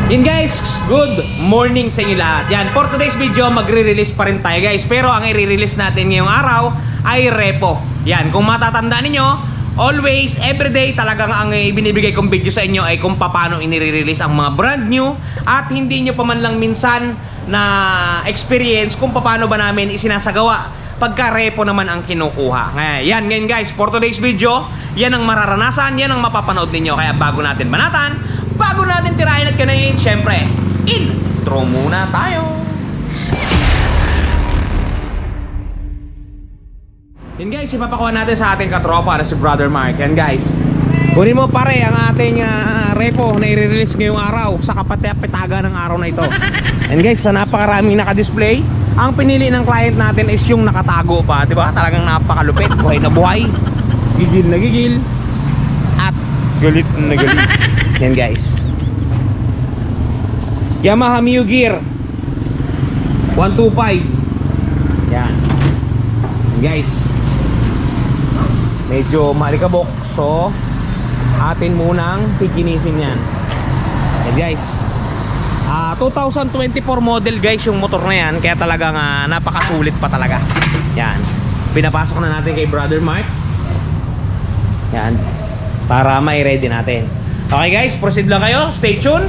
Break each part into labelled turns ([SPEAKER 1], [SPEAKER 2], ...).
[SPEAKER 1] Yun guys, good morning sa inyo lahat. Yan, for today's video, magre-release pa rin tayo guys. Pero ang i-release natin ngayong araw ay repo. Yan, kung matatandaan ninyo, always, everyday talagang ang binibigay kong video sa inyo ay kung paano inire-release ang mga brand new. At hindi nyo pa man lang minsan na experience kung paano ba namin isinasagawa pagka repo naman ang kinukuha. Yan guys, for today's video, yan ang mararanasan, yan ang mapapanood ninyo. Kaya bago natin banatan, bago natin tirahin at kanayin, syempre, intro muna tayo. Yan guys, ipapakuha natin sa ating katropa na si Brother Mark. Yan guys, kunin mo pare ang ating repo na i-release ngayong araw sa kapatapitaga ng araw na ito. Yan guys, sa napakaraming naka-display, ang pinili ng client natin is yung nakatago pa, di ba? Talagang napakalupit, buhay na buhay, gigil na gigil, at galit na galit. Yan guys, Yamaha Mio Gear 125. Yan guys, medyo malikabok, so atin munang piginisin yan. Yan guys, 2024 model guys yung motor na yan, kaya talagang napakasulit pa talaga. Yan, pinapasok na natin kay Brother Mark. Yan, para mai-ready natin. Okay guys, proceed lang kayo, stay tuned.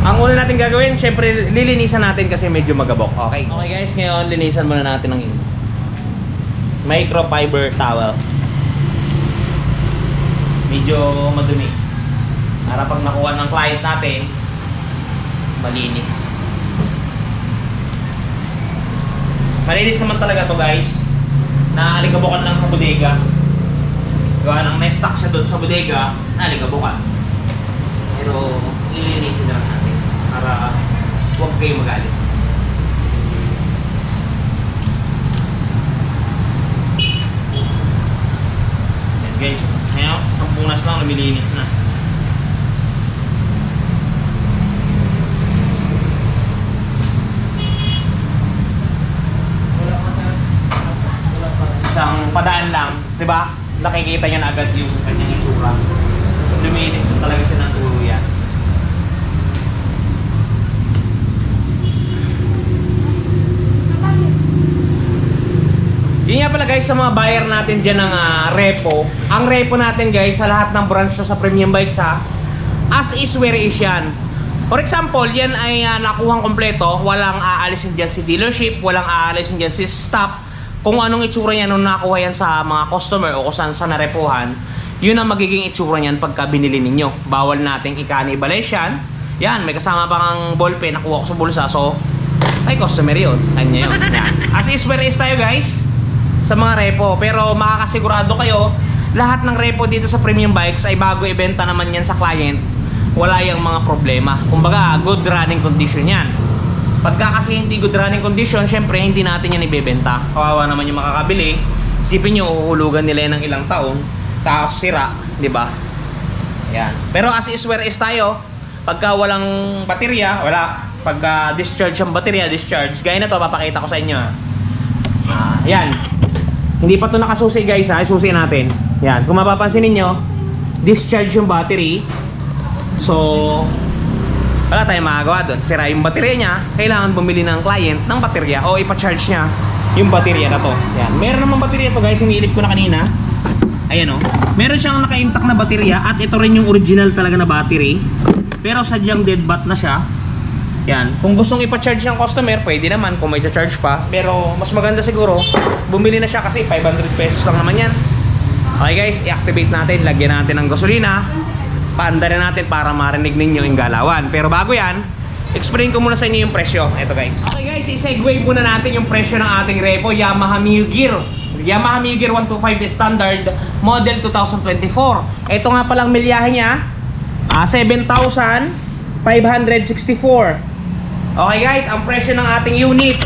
[SPEAKER 1] Ang una natin gagawin, syempre lilinisan natin kasi medyo magabok. Okay guys, ngayon linisan muna natin ng microfiber towel. Medyo madumi, para pag nakuha ng client natin, malinis. Malinis naman talaga to guys. Naalikabukan lang sa bodega. Gawa nang na-stock siya doon sa bodega, naalikabukan. Pero lilinisin na lang natin para huwag kayo magalit. Yan guys, ngayon, sampunas lang, lumilinis na. Isang padaan lang, di ba? Nakikita niyo na agad yung kanyang itsura. Luminis na talaga siya ng tuluyan. Yun nga pala guys, sa mga buyer natin dyan ng repo. Ang repo natin guys, sa lahat ng branch sa Premium Bikes as is where is yan. For example, yan ay nakuhang kompleto. Walang aalisin dyan si dealership, walang aalisin dyan si staff. Kung anong itsura niya nung nakuha yan sa mga customer o kung saan sa narepuhan, yun ang magiging itsura niyan pagka binili ninyo. Bawal nating i-cannibalize yan. Yan, may kasama pang ballpen, nakuha ko sa bulsa. So, ay customer yun. Kanya yun. Yan. As is where is tayo guys sa mga repo. Pero makakasigurado kayo, lahat ng repo dito sa Premium Bikes ay bago ibenta naman yan sa client, wala yung mga problema. Kumbaga, good running condition yan. Pagka kasi hindi good running condition, syempre hindi natin yan ibebenta. Kawawa naman yung makakabili. Isipin nyo, uhulugan nila yan ng ilang taon, tapos sira, di ba? Yan. Pero as is where is tayo, pagka walang baterya, wala. Pagka discharge ang baterya, discharge. Gaya na to, papakita ko sa inyo. Yan. Hindi pa to nakasusi guys, isusi natin. Yan. Kung mapapansin niyo, discharge yung battery. So, wala tayong magagawa doon. Sira yung baterya niya, kailangan bumili ng client ng baterya o ipa-charge niya yung baterya na to. Yan. Meron namang baterya to guys, hinilip ko na kanina. Ayan o. Meron siyang naka-intact na baterya at ito rin yung original talaga na battery. Pero sadyang dead bat na siya. Yan. Kung gustong ipa-charge ng customer, pwede naman kung may charge pa. Pero mas maganda siguro, bumili na siya kasi 500 pesos lang naman yan. Okay guys, i-activate natin, lagyan natin ng gasolina. Paandarin natin para marinig ninyo yung galawan. Pero bago yan, explain ko muna sa inyo yung presyo. Ito guys. Okay guys, i-segue muna natin yung presyo ng ating repo, Yamaha Mio Gear. Yamaha Mio Gear 125 standard model 2024. Ito nga palang milyahe niya, 7,564. Okay guys, ang presyo ng ating unit,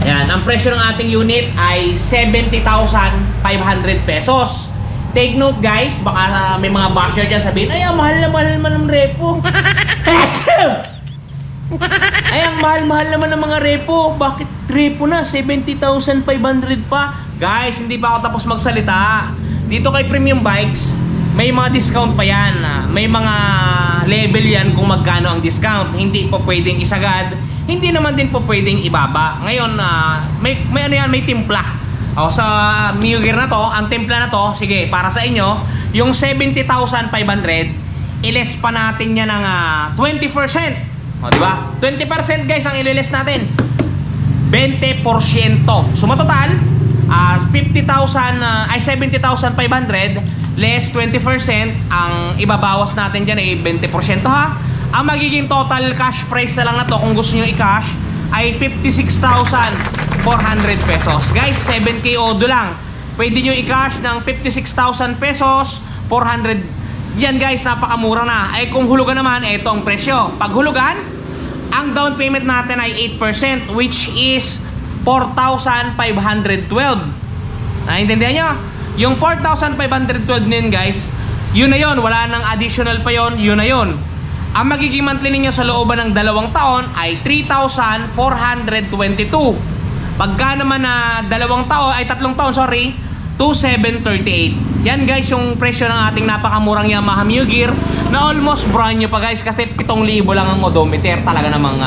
[SPEAKER 1] ayan, ang presyo ng ating unit ay 70,500 pesos. Take note guys, baka may mga basher dyan sabihin, ay ang mahal naman ng repo. Ay ang mahal naman ng mga repo. Bakit repo na 70,500 pa? Guys, hindi pa ako tapos magsalita. Dito kay Premium Bikes, may mga discount pa yan. May mga level yan kung magkano ang discount. Hindi po pwedeng isagad, hindi naman din po pwedeng ibaba. Ngayon, may ano yan, may timpla. O, sa Mio Gear na to, ang timpla na to, sige, para sa inyo, yung 70,500, iles pa natin yan ng 20%. O, di ba? 20% guys ang ililes natin. 20%. So, matotal, 70,500 less 20%, ang ibabawas natin dyan ay 20% ha. Ang magiging total cash price na lang na to kung gusto nyo i-cash ay 56,400 pesos. Guys, 7K odo lang. Pwede nyo i-cash ng 56,000 pesos, 400. Yan guys, napakamura na. Ay kung hulugan naman, ito ang presyo. Pag hulugan, ang down payment natin ay 8%, which is 4,512. Naintindihan nyo? Yung 4,512 din guys, yun na yun. Wala nang additional pa yun, yun na yun. Ang magiging monthly ninyo sa looban ng 2 taon ay 3,422. Pagka naman na 3 taon, sorry, 2,738. Yan guys yung presyo ng ating napakamurang Yamaha Mio Gear na almost brand new pa guys, kasi 7,000 lang ang odometer. Talaga namang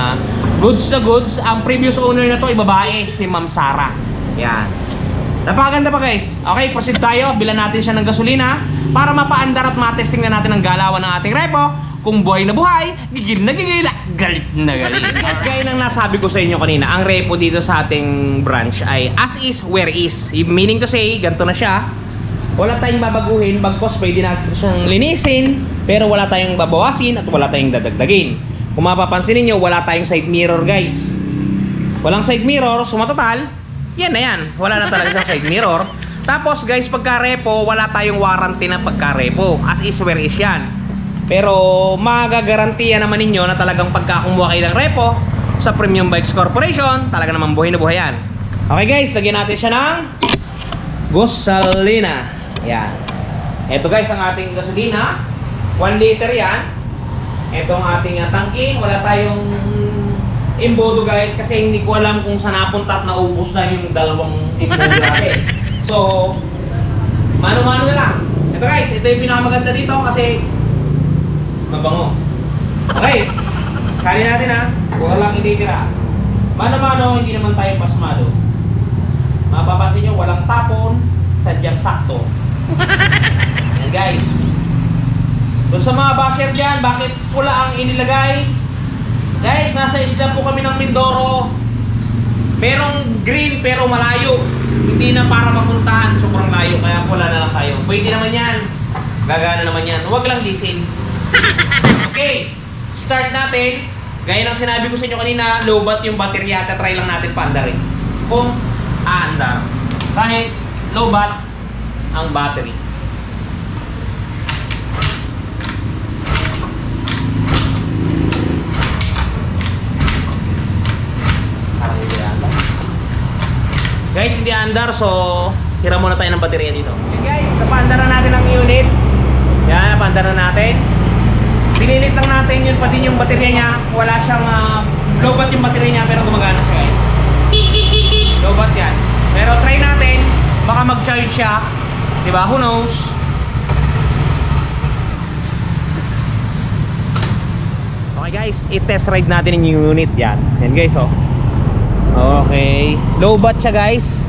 [SPEAKER 1] goods na goods. Ang previous owner na to ay babae, si Ma'am Sara. Yan. Napakaganda pa guys. Okay, proceed tayo. Bilan natin siya ng gasolina para mapaandar at matesting na natin ang galawan ng ating repo. Kung buhay na buhay, gigil na gigil, galit na galit. Gaya ng nasabi ko sa inyo kanina, ang repo dito sa ating branch ay as is, where is. Meaning to say, ganito na siya. Wala tayong babaguhin, bagkos pwede natin siyang linisin, pero wala tayong babawasin at wala tayong dadagdagin. Kung mapapansin niyo, wala tayong side mirror guys. Walang side mirror, sumatotal, yan na yan. Wala na talaga siyang side mirror. Tapos guys, pagka repo, wala tayong warranty na pagka repo. As is, where is yan. Pero magagarantiya naman ninyo na talagang pagka kumuha kayo ng repo sa Premium Bikes Corporation, talaga naman buhay na buhay yan. Okay guys, lagyan natin siya ng gasolina. Yan. Ito guys ang ating gasolina. 1 liter yan. Ito ang ating tangke. Wala tayong imbodo guys, kasi hindi ko alam kung saan napunta at naubos na yung 2 imbodo natin. So, mano-mano na lang. Ito guys, ito yung pinakamaganda dito kasi mabango. Okay, kali natin ha. Walang ititira. Mano-mano, hindi naman tayo pasmado. Mapapansin nyo, walang tapon, sadyang sakto. Yan guys. Doon sa mga basher dyan, bakit pula ang inilagay? Guys, nasa isla po kami ng Mindoro. Merong green pero malayo. Hindi na para mapuntahan, sobrang layo, kaya pula na lang tayo. Pwede naman yan. Gagana naman yan. Huwag lang diesel. Okay, start natin. Gaya ng sinabi ko sa inyo kanina, low-bat yung baterya. Try lang natin paandarin kung aandar. Kahit low-bat ang battery. Parang hindi andar. Guys, hindi andar, so hira muna tayo ng baterya dito. Okay guys, napaandar na natin ang unit. Yan, napaandar na natin. Pinilit lang natin yun pa din yung baterya niya. Wala siyang low-bat yung baterya niya, pero gumagana siya guys. Low-bat yan. Pero try natin, baka mag-charge siya. Diba? Who knows? Okay guys, i-test ride natin yung unit yan. Yan guys oh. Okay. Low-bat siya guys.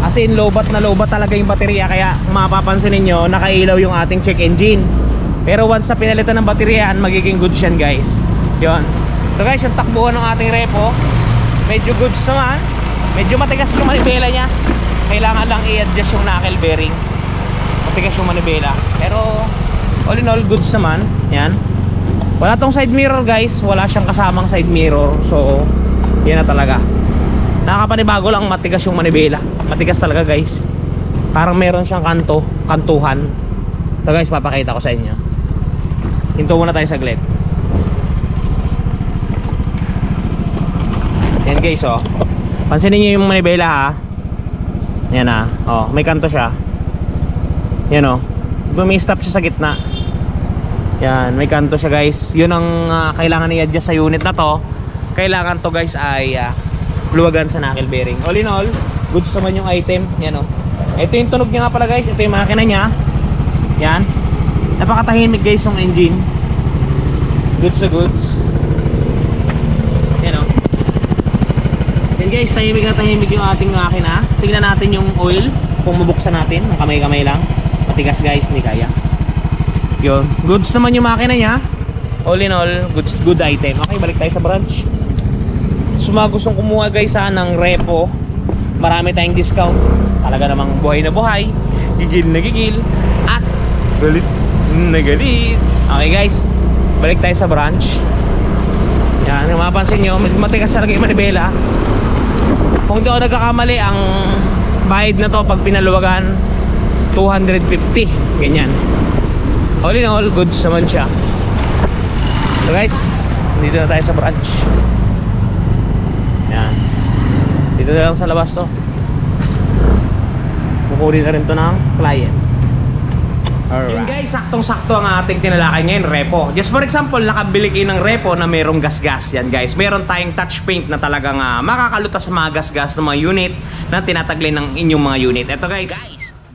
[SPEAKER 1] As in low-bat na low-bat talaga yung baterya. Kaya mapapansin ninyo, nakailaw yung ating check engine. Pero once na pinalitan ng baterya, magiging goods yan guys. Yun. So guys, yung takbuhan ng ating repo, medyo goods naman. Medyo matigas yung manibela niya. Kailangan lang i-adjust yung knuckle bearing. Matigas yung manibela. Pero all in all, goods naman. Yan. Wala tong side mirror guys. Wala siyang kasamang side mirror. So, yan na talaga. Nakakapanibago lang matigas yung manibela. Matigas talaga guys. Parang meron siyang kantuhan. So guys, papakita ko sa inyo. Hinto muna tayo saglit. Yan guys oh. Pansinin niyo yung manibela ha. Yan ha. Oh, may kanto siya. Yan oh. Bumi-stop siya sa gitna. Yan, may kanto siya guys. Yun ang kailangan i-adjust sa unit na to. Kailangan to guys ay luwagan sa knuckle bearing. All in all, goods naman yung item. Yan oh. Ito yung tunog niya nga pala guys. Ito yung makina niya. Yan. Napakatahimik guys yung engine. Goods na goods. Yan o. Yan guys, tahimik na tahimik yung ating makina. Tingnan natin yung oil. Kung mabuksan natin, kamay-kamay lang. Matigas guys, hindi kaya. Yun, goods naman yung makina niya. All in all, good item. Okay, balik tayo sa branch. So mga gustong kumuha guys ng repo, marami tayong discount. Talaga namang buhay na buhay, gigil na gigil, at galit na galit. Okay guys, balik tayo sa branch. Yan, kung mapapansin nyo, matigas talaga yung manibela. Kung di ako nagkakamali, ang bayad na to pag pinaluwagan 250, ganyan. All in all, goods naman siya. So guys, dito na tayo sa branch. Yan, dito na lang sa labas to. Kukunin na rin to ng client. Alright. Yun guys, saktong-sakto ang ating tinalakay ngayon, repo. Just for example, nakabili kayo ng repo na merong gas-gas. Yan guys, meron tayong touch paint na talagang makakalutas sa mga gas-gas ng mga unit na tinataglay ng inyong mga unit. Ito guys,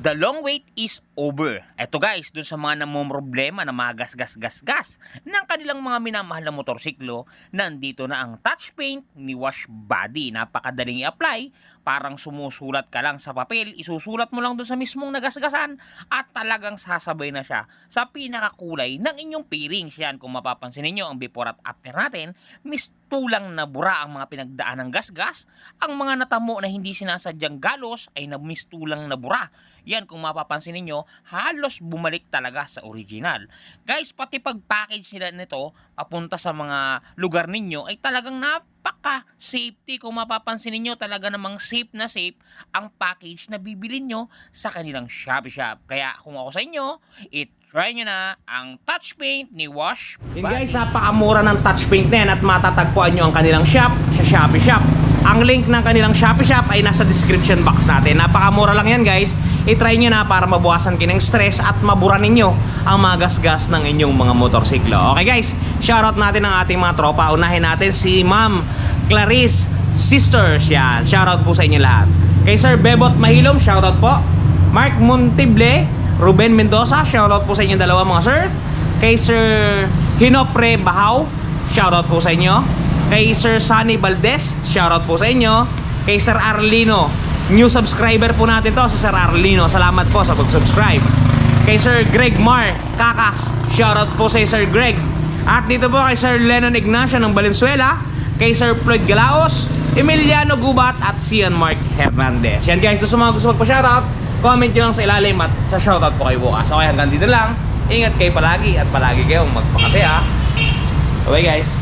[SPEAKER 1] the long wait is over. Ito guys, dun sa mga namumroblema na mga gas-gas-gas-gas ng kanilang mga minamahal na motorsiklo, nandito na ang touch paint ni Wash Body. Napakadaling i-apply. Parang sumusulat ka lang sa papel, isusulat mo lang dun sa mismong nagasgasan at talagang sasabay na siya sa pinakakulay ng inyong pairings. Yan, kung mapapansin niyo ang before at after natin, mistulang na bura ang mga pinagdaan ng gasgas. Ang mga natamo na hindi sinasadyang galos ay mistulang na bura. Yan, kung mapapansin niyo, halos bumalik talaga sa original. Guys, pati pag-package nila nito papunta sa mga lugar ninyo ay talagang napaka-safety. Kung mapapansin niyo, talaga namang safe na safe ang package na bibilin nyo sa kanilang Shopee Shop. Kaya kung ako sa inyo, try nyo na ang touch paint ni Wash Body. Yun guys, napakamura ng touch paint na yan at matatagpuan nyo ang kanilang shop sa Shopee Shop. Ang link ng kanilang Shopee Shop ay nasa description box natin. Napakamura lang yan guys. I-try nyo na para mabawasan kayo ng stress at mabura ninyo ang mga gasgas ng inyong mga motorsiklo. Okay guys, shoutout natin ang ating mga tropa. Unahin natin si Ma'am Clarice Sisters. Yan, shoutout po sa inyo lahat. Kay Sir Bebot Mahilom, shoutout po. Mark Montible, Ruben Mendoza, shoutout po sa inyo dalawa mga sir. Kay Sir Hinopre Bahaw, shoutout po sa inyo. Kay Sir Sunny Valdez, shoutout po sa inyo. Kay Sir Arlino, new subscriber po natin to sa Sir Arlino. Salamat po sa pag-subscribe. Kay Sir Greg Mar Kakas, shoutout po sa Sir Greg. At dito po kay Sir Lennon Ignacio ng Valenzuela, kay Sir Floyd Galaos, Emiliano Gubat at Cian Mark Hernandez. Yan guys, sa mga gusto magpa-shoutout, comment nyo lang sa ilalim at sa shoutout po kayo bukas. Okay, hanggang dito lang. Ingat kayo palagi at palagi kayong magpakasaya. Bye guys.